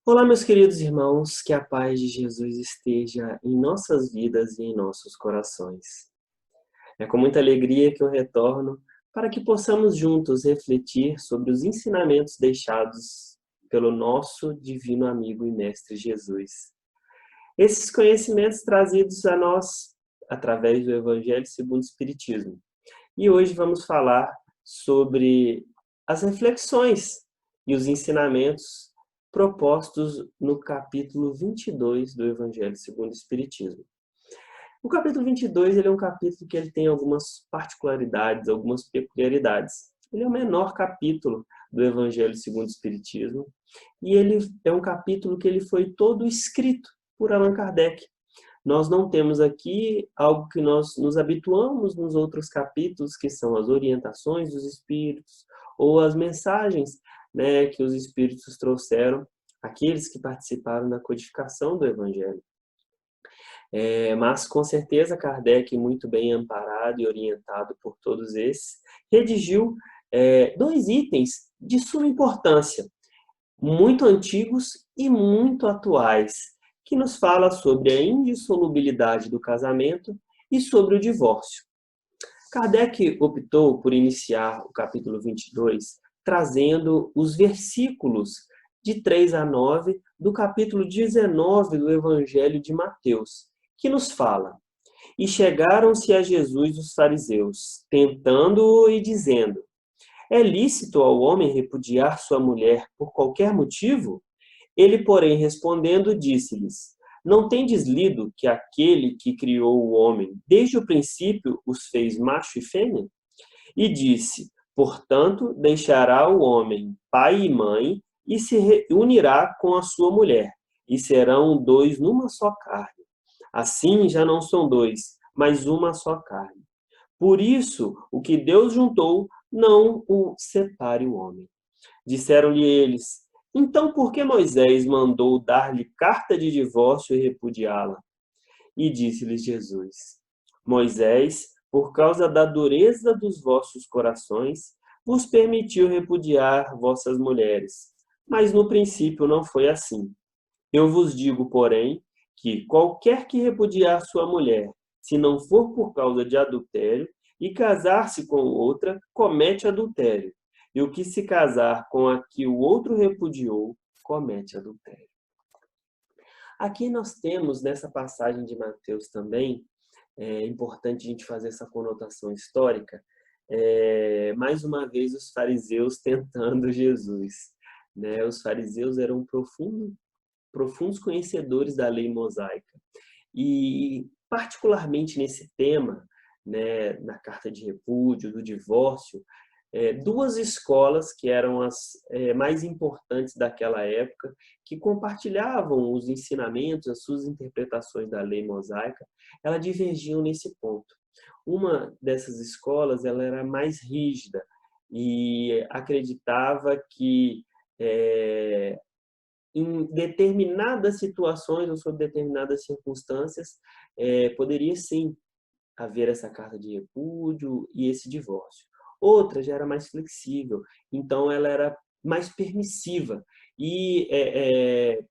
Olá, meus queridos irmãos, que a paz de Jesus esteja em nossas vidas e em nossos corações. É com muita alegria que eu retorno para que possamos juntos refletir sobre os ensinamentos deixados pelo nosso divino amigo e mestre Jesus. Esses conhecimentos trazidos a nós através do Evangelho segundo o Espiritismo. E hoje vamos falar sobre as reflexões e os ensinamentos propostos no capítulo 22 do Evangelho segundo o Espiritismo. O capítulo 22 ele é um capítulo que ele tem algumas particularidades, algumas peculiaridades. Ele é o menor capítulo do Evangelho segundo o Espiritismo e ele é um capítulo que ele foi todo escrito por Allan Kardec. Nós não temos aqui algo que nós nos habituamos nos outros capítulos, que são as orientações dos espíritos ou as mensagens, né, que os espíritos trouxeram àqueles que participaram da codificação do Evangelho. Mas, com certeza, Kardec, muito bem amparado e orientado por todos esses, redigiu dois itens de suma importância, muito antigos e muito atuais, que nos fala sobre a indissolubilidade do casamento e sobre o divórcio. Kardec optou por iniciar o capítulo 22 trazendo os versículos de 3 a 9 do capítulo 19 do Evangelho de Mateus, que nos fala: E chegaram-se a Jesus os fariseus, tentando-o e dizendo: É lícito ao homem repudiar sua mulher por qualquer motivo? Ele, porém, respondendo, disse-lhes: Não tendes lido que aquele que criou o homem, desde o princípio, os fez macho e fêmea? E disse: Portanto, deixará o homem pai e mãe e se unirá com a sua mulher, e serão dois numa só carne. Assim já não são dois, mas uma só carne. Por isso, o que Deus juntou, não o separe o homem. Disseram-lhe eles: Então por que Moisés mandou dar-lhe carta de divórcio e repudiá-la? E disse-lhes Jesus: Moisés, por causa da dureza dos vossos corações, vos permitiu repudiar vossas mulheres. Mas no princípio não foi assim. Eu vos digo, porém, que qualquer que repudiar sua mulher, se não for por causa de adultério, e casar-se com outra, comete adultério. E o que se casar com a que o outro repudiou, comete adultério. Aqui nós temos, nessa passagem de Mateus também, é importante a gente fazer essa conotação histórica, mais uma vez os fariseus tentando Jesus. Né? Os fariseus eram profundos conhecedores da lei mosaica. E, particularmente nesse tema, né, na carta de repúdio, do divórcio, duas escolas que eram as mais importantes daquela época, que compartilhavam os ensinamentos, as suas interpretações da lei mosaica, elas divergiam nesse ponto. Uma dessas escolas ela era mais rígida e acreditava que em determinadas situações ou sob determinadas circunstâncias, poderia sim haver essa carta de repúdio e esse divórcio. Outra já era mais flexível, então ela era mais permissiva e,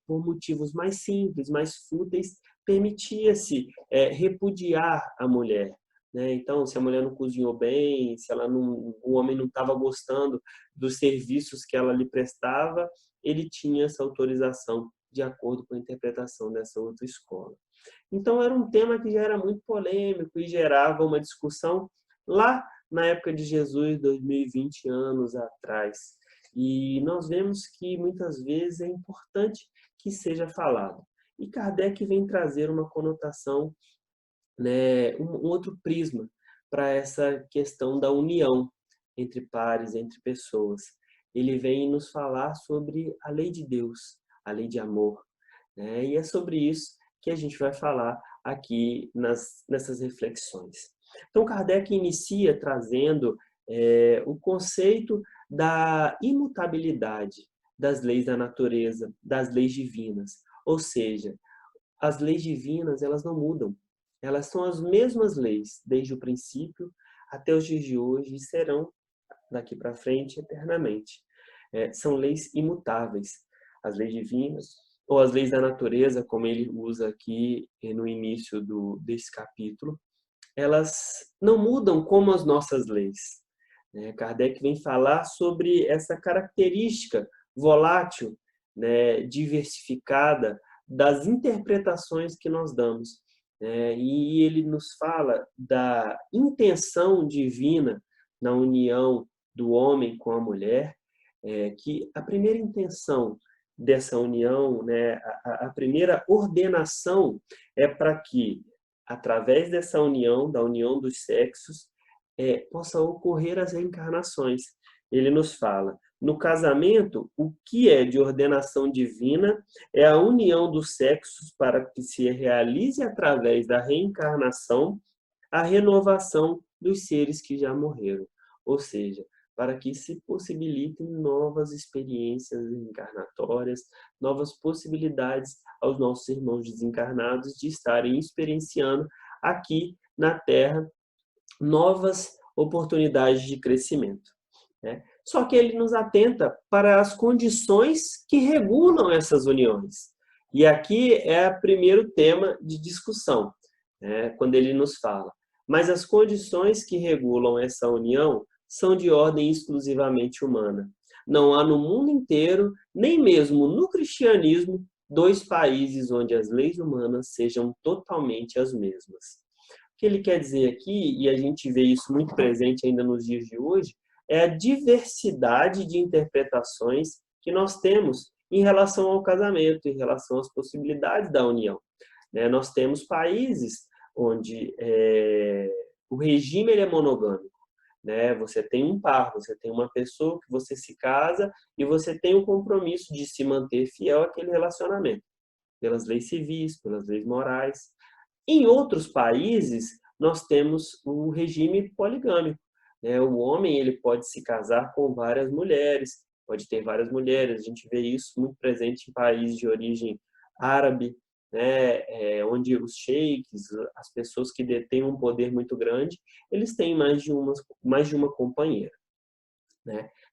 por motivos mais simples, mais fúteis, permitia-se repudiar a mulher. Né? Então, se a mulher não cozinhou bem, se ela não, o homem não estava gostando dos serviços que ela lhe prestava, ele tinha essa autorização de acordo com a interpretação dessa outra escola. Então, era um tema que já era muito polêmico e gerava uma discussão lá na época de Jesus, 2020 anos atrás. E nós vemos que muitas vezes é importante que seja falado. E Kardec vem trazer uma conotação, né, um outro prisma para essa questão da união entre pares, entre pessoas. Ele vem nos falar sobre a lei de Deus, a lei de amor. Né? E é sobre isso que a gente vai falar aqui nessas reflexões. Então, Kardec inicia trazendo o conceito da imutabilidade das leis da natureza, das leis divinas. Ou seja, as leis divinas elas não mudam. Elas são as mesmas leis, desde o princípio até os dias de hoje, e serão daqui para frente eternamente. São leis imutáveis. as leis divinas, ou as leis da natureza, como ele usa aqui no início desse capítulo, elas não mudam como as nossas leis. Kardec vem falar sobre essa característica volátil, né, diversificada das interpretações que nós damos. E ele nos fala da intenção divina na união do homem com a mulher, que a primeira intenção dessa união, né, a primeira ordenação é para que, através dessa união, da união dos sexos, possa ocorrer as reencarnações. Ele nos fala, no casamento, o que é de ordenação divina é a união dos sexos para que se realize através da reencarnação a renovação dos seres que já morreram. Ou seja, para que se possibilitem novas experiências encarnatórias, novas possibilidades aos nossos irmãos desencarnados de estarem experienciando aqui na Terra novas oportunidades de crescimento. Só que ele nos atenta para as condições que regulam essas uniões. E aqui é o primeiro tema de discussão, quando ele nos fala. Mas as condições que regulam essa união são de ordem exclusivamente humana. Não há no mundo inteiro, nem mesmo no cristianismo, dois países onde as leis humanas sejam totalmente as mesmas. O que ele quer dizer aqui, e a gente vê isso muito presente ainda nos dias de hoje, é a diversidade de interpretações que nós temos em relação ao casamento, em relação às possibilidades da união. Nós temos países onde o regime ele é monogâmico. Você tem um par, você tem uma pessoa que você se casa e você tem o compromisso de se manter fiel àquele relacionamento, pelas leis civis, pelas leis morais. Em outros países, nós temos o regime poligâmico. O homem ele pode se casar com várias mulheres, pode ter várias mulheres. A gente vê isso muito presente em países de origem árabe, onde os sheiks, as pessoas que detêm um poder muito grande, eles têm mais de uma companheira.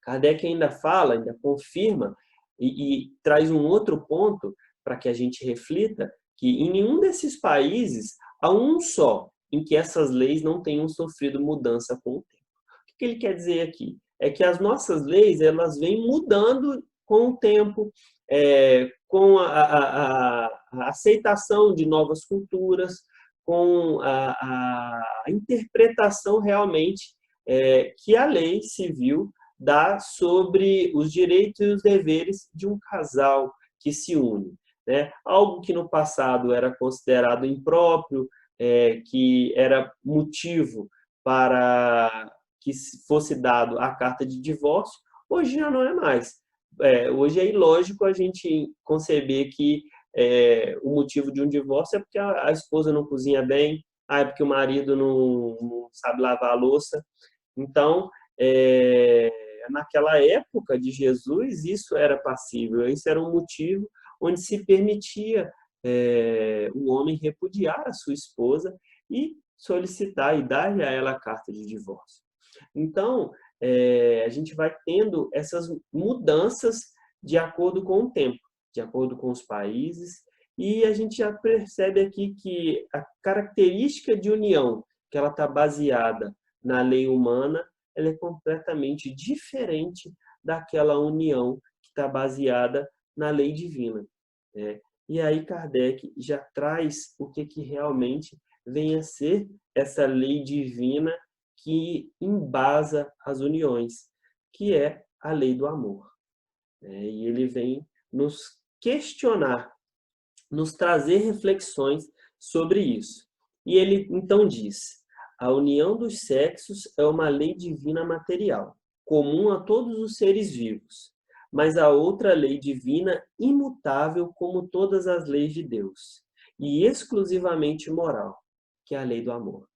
Kardec ainda fala, ainda confirma e traz um outro ponto para que a gente reflita, que em nenhum desses países há um só em que essas leis não tenham sofrido mudança com o tempo. O que ele quer dizer aqui? É que as nossas leis elas vêm mudando com o tempo, com a aceitação de novas culturas, com a interpretação realmente que a lei civil dá sobre os direitos e os deveres de um casal que se une. Algo que no passado era considerado impróprio, que era motivo para que fosse dado a carta de divórcio, hoje já não é mais. Hoje é ilógico a gente conceber que o motivo de um divórcio é porque a esposa não cozinha bem, é porque o marido não sabe lavar a louça. Então, naquela época de Jesus, isso era passível, isso era um motivo onde se permitia o homem repudiar a sua esposa e solicitar e dar a ela a carta de divórcio. Então, a gente vai tendo essas mudanças de acordo com o tempo, de acordo com os países, e a gente já percebe aqui que a característica de união, que ela está baseada na lei humana, ela é completamente diferente daquela união que está baseada na lei divina. E aí Kardec já traz o que realmente vem a ser essa lei divina que embasa as uniões, que é a lei do amor. E ele vem nos questionar, nos trazer reflexões sobre isso. E ele então diz: a união dos sexos é uma lei divina material, comum a todos os seres vivos, mas há outra lei divina imutável como todas as leis de Deus, e exclusivamente moral, que é a lei do amor.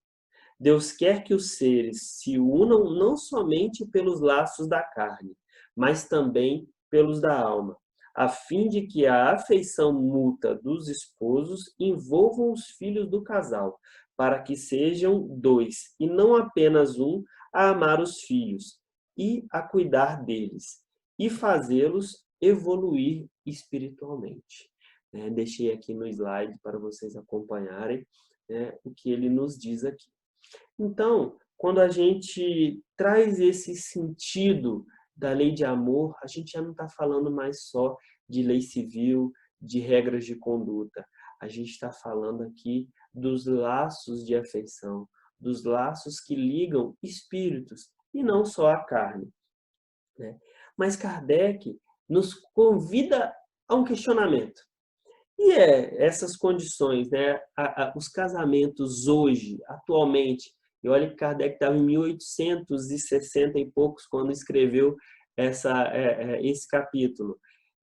Deus quer que os seres se unam não somente pelos laços da carne, mas também pelos da alma, a fim de que a afeição mútua dos esposos envolvam os filhos do casal, para que sejam dois, e não apenas um, a amar os filhos e a cuidar deles, e fazê-los evoluir espiritualmente. Deixei aqui no slide para vocês acompanharem, né, o que ele nos diz aqui. Então, quando a gente traz esse sentido da lei de amor, a gente já não está falando mais só de lei civil, de regras de conduta. A gente está falando aqui dos laços de afeição, dos laços que ligam espíritos e não só a carne, né? Mas Kardec nos convida a um questionamento. E essas condições, né? Os casamentos hoje, atualmente, e olha que Kardec estava em 1860 e poucos quando escreveu esse capítulo.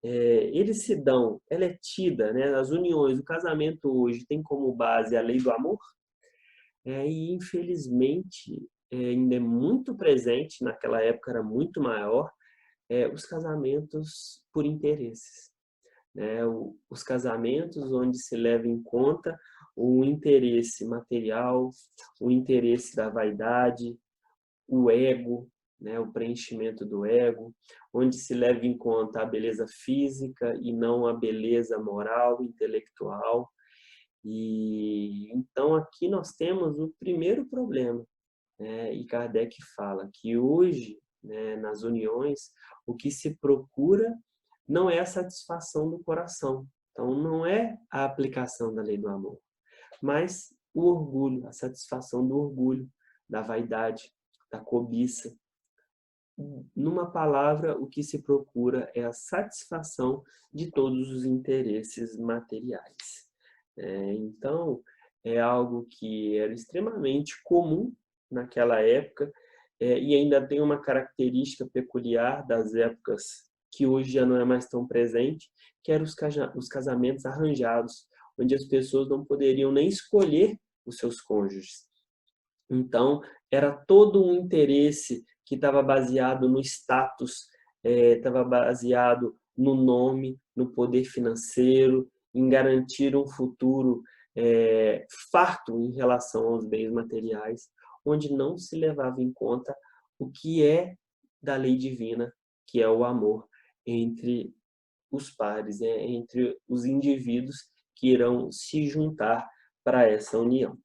Eles se dão, ela é tida, né? As uniões, o casamento hoje tem como base a lei do amor, e infelizmente ainda é muito presente, naquela época era muito maior, os casamentos por interesses, né? Os casamentos onde se leva em conta o interesse material, o interesse da vaidade, o ego, né? O preenchimento do ego, onde se leva em conta a beleza física e não a beleza moral, intelectual. E então aqui nós temos o primeiro problema, né? E Kardec fala que hoje, né, nas uniões, o que se procura não é a satisfação do coração. Então, não é a aplicação da lei do amor, mas o orgulho, a satisfação do orgulho, da vaidade, da cobiça. Numa palavra, o que se procura é a satisfação de todos os interesses materiais. Então, é algo que era extremamente comum naquela época, e ainda tem uma característica peculiar das épocas que hoje já não é mais tão presente, que eram os casamentos arranjados, onde as pessoas não poderiam nem escolher os seus cônjuges. Então, era todo um interesse que estava baseado no status, estava baseado no nome, no poder financeiro, em garantir um futuro farto em relação aos bens materiais, onde não se levava em conta o que é da lei divina, que é o amor entre os pares, entre os indivíduos que irão se juntar para essa união.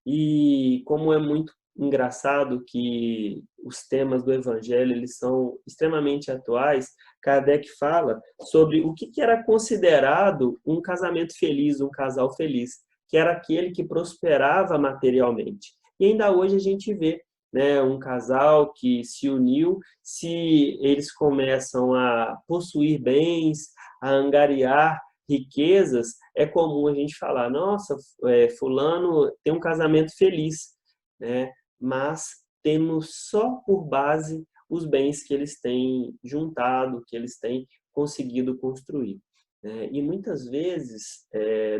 E como é muito engraçado que os temas do Evangelho eles são extremamente atuais, Kardec fala sobre o que era considerado um casamento feliz, um casal feliz, que era aquele que prosperava materialmente. E ainda hoje a gente vê, né, um casal que se uniu, se eles começam a possuir bens, a angariar riquezas, é comum a gente falar, nossa, fulano tem um casamento feliz, né? Mas temos só por base os bens que eles têm juntado, que eles têm conseguido construir. E muitas vezes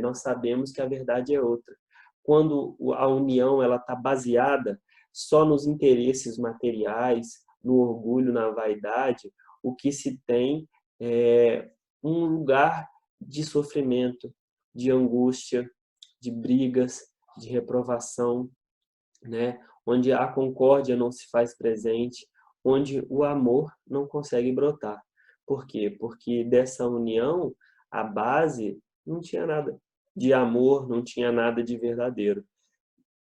nós sabemos que a verdade é outra. Quando a união ela está baseada só nos interesses materiais, no orgulho, na vaidade, o que se tem é um lugar de sofrimento, de angústia, de brigas, de reprovação, né? Onde a concórdia não se faz presente, onde o amor não consegue brotar. Por quê? Porque dessa união, a base não tinha nada de amor, não tinha nada de verdadeiro,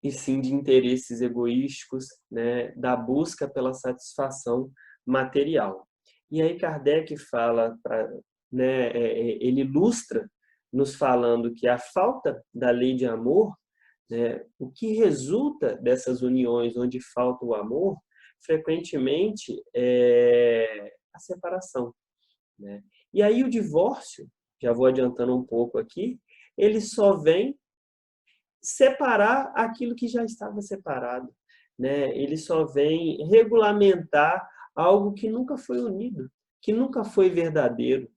e sim de interesses egoísticos, né? Da busca pela satisfação material. E aí Kardec fala, né, ele ilustra nos falando que a falta da lei de amor, né, o que resulta dessas uniões onde falta o amor, frequentemente é a separação, né? E aí o divórcio, já vou adiantando um pouco aqui, ele só vem separar aquilo que já estava separado, né? Ele só vem regulamentar algo que nunca foi unido, que nunca foi verdadeiro,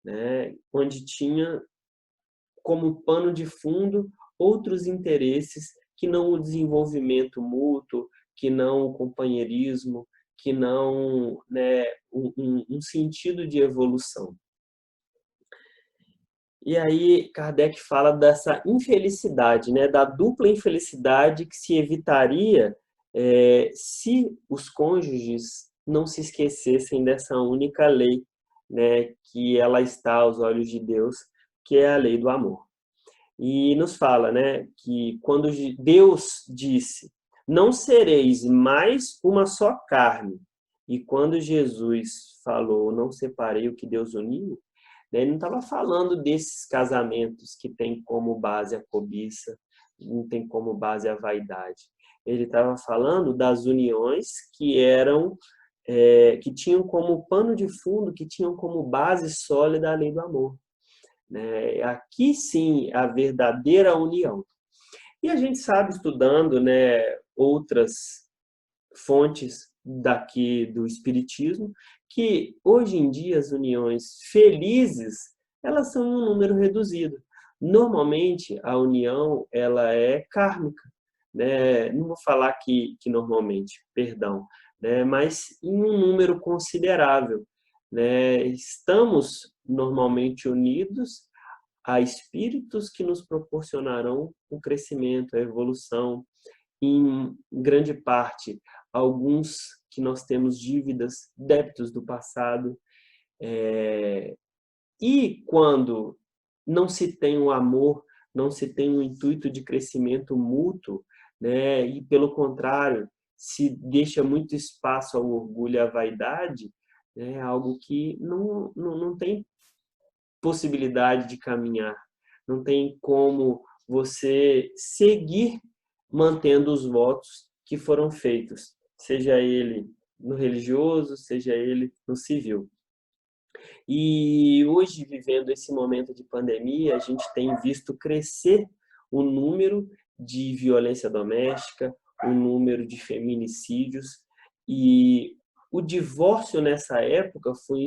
né? Onde tinha como pano de fundo outros interesses que não o desenvolvimento mútuo, que não o companheirismo, que não, né, um sentido de evolução. E aí Kardec fala dessa infelicidade, né, da dupla infelicidade que se evitaria se os cônjuges não se esquecessem dessa única lei, né, que ela está aos olhos de Deus, que é a lei do amor. E nos fala, né, que quando Deus disse, não sereis mais uma só carne, e quando Jesus falou, não separei o que Deus uniu, né, ele não estava falando desses casamentos que tem como base a cobiça, não tem como base a vaidade. Ele estava falando das uniões que eram, que tinham como pano de fundo, que tinham como base sólida a lei do amor. Né? Aqui sim a verdadeira união. E a gente sabe, estudando, né, outras fontes daqui do Espiritismo, que hoje em dia as uniões felizes, elas são em um número reduzido. Normalmente a união ela é kármica, né? Não vou falar que normalmente, perdão, né? Mas em um número considerável, né? Estamos normalmente unidos a espíritos que nos proporcionarão o crescimento, a evolução, em grande parte, alguns que nós temos dívidas, débitos do passado. E quando não se tem o amor, não se tem um intuito de crescimento mútuo, né? E pelo contrário, se deixa muito espaço ao orgulho e à vaidade, é algo que não tem possibilidade de caminhar, não tem como você seguir mantendo os votos que foram feitos, seja ele no religioso, seja ele no civil. E hoje, vivendo esse momento de pandemia, a gente tem visto crescer o número de violência doméstica, o número de feminicídios, e o divórcio nessa época foi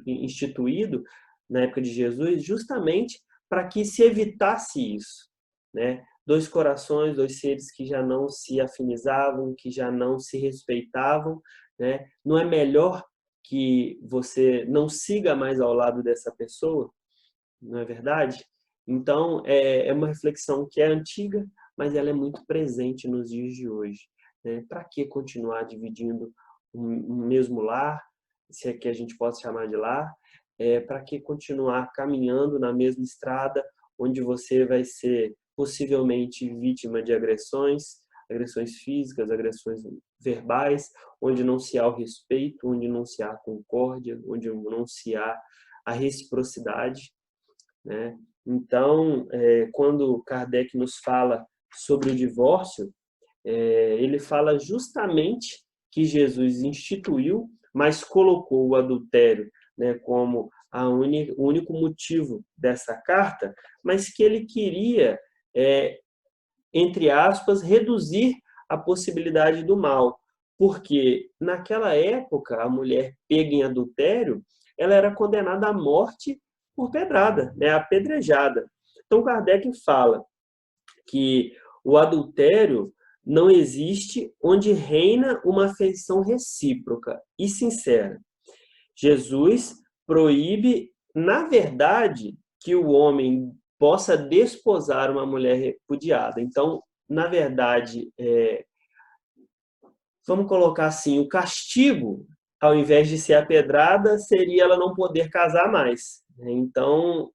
instituído, na época de Jesus, justamente para que se evitasse isso, né? Dois corações, dois seres que já não se afinizavam, que já não se respeitavam, né? Não é melhor que você não siga mais ao lado dessa pessoa, não é verdade? Então, é uma reflexão que é antiga, mas ela é muito presente nos dias de hoje. Né? Para que continuar dividindo um mesmo lar, se é que a gente pode chamar de lar? Para que continuar caminhando na mesma estrada, onde você vai ser possivelmente vítima de agressões, agressões físicas, agressões verbais, onde não se há o respeito, onde não se há a concórdia, onde não se há a reciprocidade, né? Então, quando Kardec nos fala sobre o divórcio, ele fala justamente que Jesus instituiu, mas colocou o adultério, né, como o único motivo dessa carta, mas que ele queria, entre aspas, reduzir a possibilidade do mal, porque naquela época a mulher pega em adultério, ela era condenada à morte por pedrada, né, apedrejada. Então Kardec fala que o adultério não existe onde reina uma afeição recíproca e sincera. Jesus proíbe, na verdade, que o homem possa desposar uma mulher repudiada. Então, na verdade, vamos colocar assim, o castigo, ao invés de ser a pedrada, seria ela não poder casar mais. Então,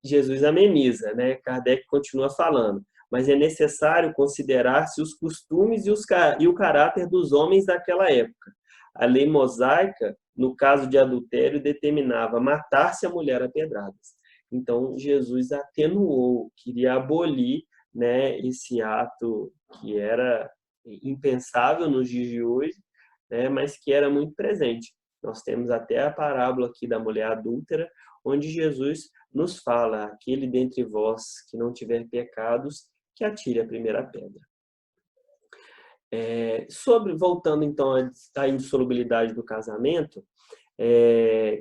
Jesus ameniza, né? Kardec continua falando, mas é necessário considerar-se os costumes e o caráter dos homens daquela época. A lei mosaica, no caso de adultério, determinava matar-se a mulher a pedradas. Então, Jesus atenuou, queria abolir, né, esse ato que era impensável nos dias de hoje, né, mas que era muito presente. Nós temos até a parábola aqui da mulher adúltera, onde Jesus nos fala, aquele dentre vós que não tiver pecados, que atire a primeira pedra. Voltando então à indissolubilidade do casamento,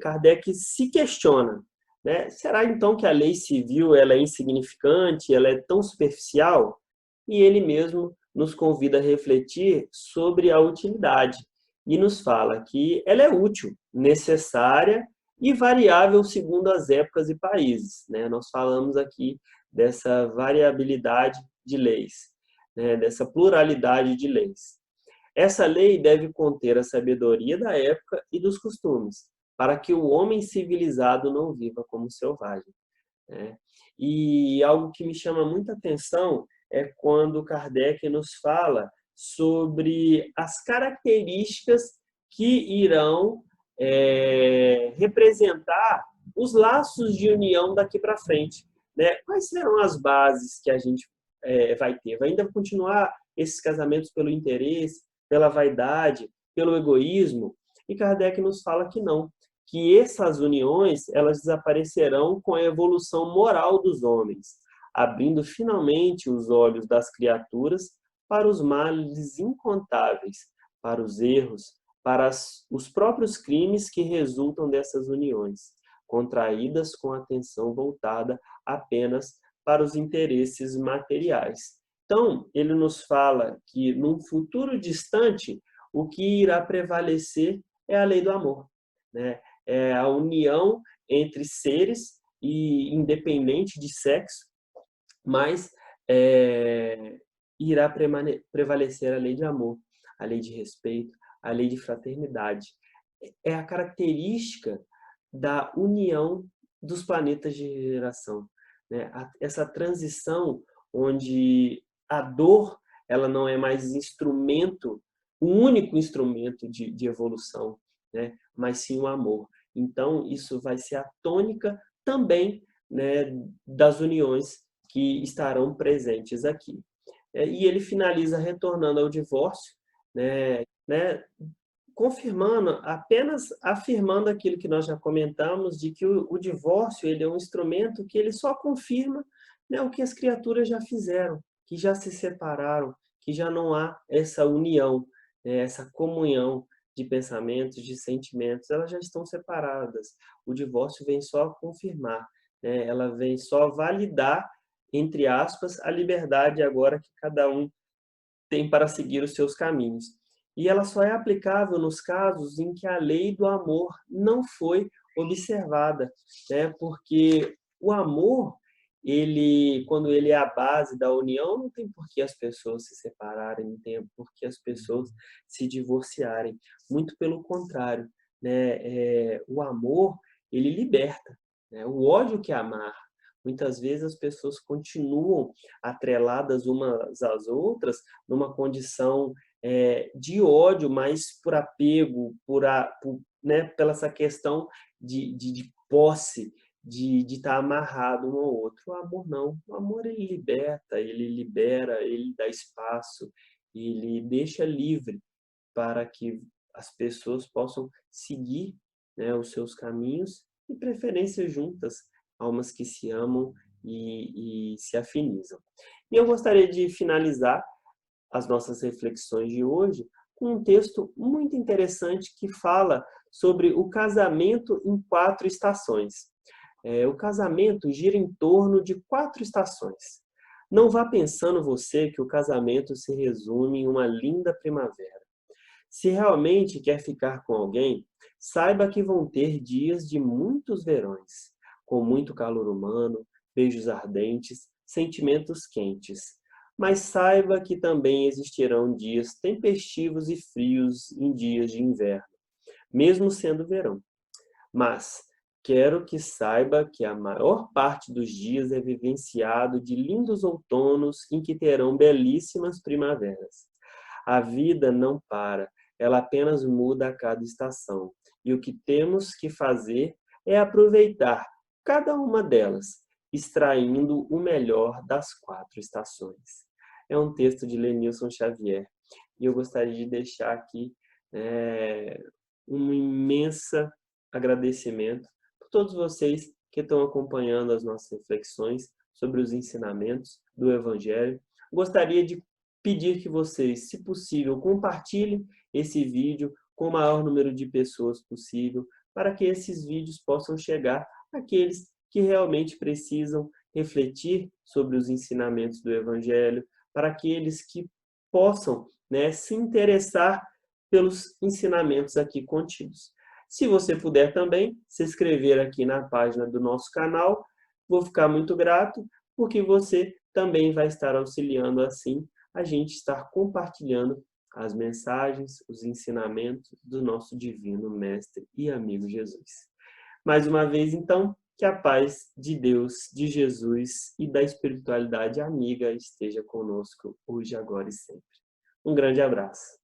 Kardec se questiona, né? Será então que a lei civil ela é insignificante, ela é tão superficial? E ele mesmo nos convida a refletir sobre a utilidade e nos fala que ela é útil, necessária e variável segundo as épocas e países, né? Nós falamos aqui dessa variabilidade de leis, né? Dessa pluralidade de leis. Essa lei deve conter a sabedoria da época e dos costumes, para que o homem civilizado não viva como selvagem, né? E algo que me chama muita atenção é quando Kardec nos fala sobre as características que irão representar os laços de união daqui para frente, né? Quais serão as bases que a gente vai ter? Vai ainda continuar esses casamentos pelo interesse, pela vaidade, pelo egoísmo? E Kardec nos fala que não, que essas uniões elas desaparecerão com a evolução moral dos homens, abrindo finalmente os olhos das criaturas para os males incontáveis, para os erros, para os próprios crimes que resultam dessas uniões, contraídas com atenção voltada apenas para os interesses materiais. Então, ele nos fala que, num futuro distante, o que irá prevalecer é a lei do amor, né? É a união entre seres, e independente de sexo, mas irá prevalecer a lei de amor, a lei de respeito, a lei de fraternidade. É a característica da união dos planetas de geração, né? Essa transição onde a dor ela não é mais instrumento, o único instrumento de evolução, né? Mas sim o amor. Então, isso vai ser a tônica também, né, das uniões que estarão presentes aqui. E ele finaliza retornando ao divórcio, né, confirmando, apenas afirmando aquilo que nós já comentamos, de que o divórcio ele é um instrumento que ele só confirma, né, o que as criaturas já fizeram, que já se separaram, que já não há essa união, né, essa comunhão de pensamentos, de sentimentos, elas já estão separadas. O divórcio vem só confirmar, né, ela vem só validar, entre aspas, a liberdade agora que cada um tem para seguir os seus caminhos. E ela só é aplicável nos casos em que a lei do amor não foi observada, né? Porque o amor, ele, quando ele é a base da união, não tem por que as pessoas se separarem, não tem por que as pessoas se divorciarem. Muito pelo contrário, né? O amor, ele liberta, né? O ódio que amar. Muitas vezes as pessoas continuam atreladas umas às outras numa condição de ódio, mas por apego, né, pela essa questão de posse, de estar amarrado um ao outro. O amor não. O amor ele liberta, ele libera, ele dá espaço, ele deixa livre para que as pessoas possam seguir, né, os seus caminhos, e preferência juntas, almas que se amam e se afinizam. E eu gostaria de finalizar as nossas reflexões de hoje com um texto muito interessante que fala sobre o casamento em 4 estações. O casamento gira em torno de 4 estações. Não vá pensando você que o casamento se resume em uma linda primavera. Se realmente quer ficar com alguém, saiba que vão ter dias de muitos verões, com muito calor humano, beijos ardentes, sentimentos quentes. Mas saiba que também existirão dias tempestivos e frios em dias de inverno, mesmo sendo verão. Mas quero que saiba que a maior parte dos dias é vivenciado de lindos outonos em que terão belíssimas primaveras. A vida não para, ela apenas muda a cada estação. E o que temos que fazer é aproveitar cada uma delas, extraindo o melhor das 4 estações. É um texto de Lenilson Xavier. E eu gostaria de deixar aqui um imenso agradecimento por todos vocês que estão acompanhando as nossas reflexões sobre os ensinamentos do Evangelho. Gostaria de pedir que vocês, se possível, compartilhem esse vídeo com o maior número de pessoas possível, para que esses vídeos possam chegar àqueles que realmente precisam refletir sobre os ensinamentos do Evangelho, para aqueles que possam, né, se interessar pelos ensinamentos aqui contidos. Se você puder também se inscrever aqui na página do nosso canal, vou ficar muito grato, porque você também vai estar auxiliando assim a gente estar compartilhando as mensagens, os ensinamentos do nosso divino Mestre e amigo Jesus. Mais uma vez, então, que a paz de Deus, de Jesus e da espiritualidade amiga esteja conosco hoje, agora e sempre. Um grande abraço.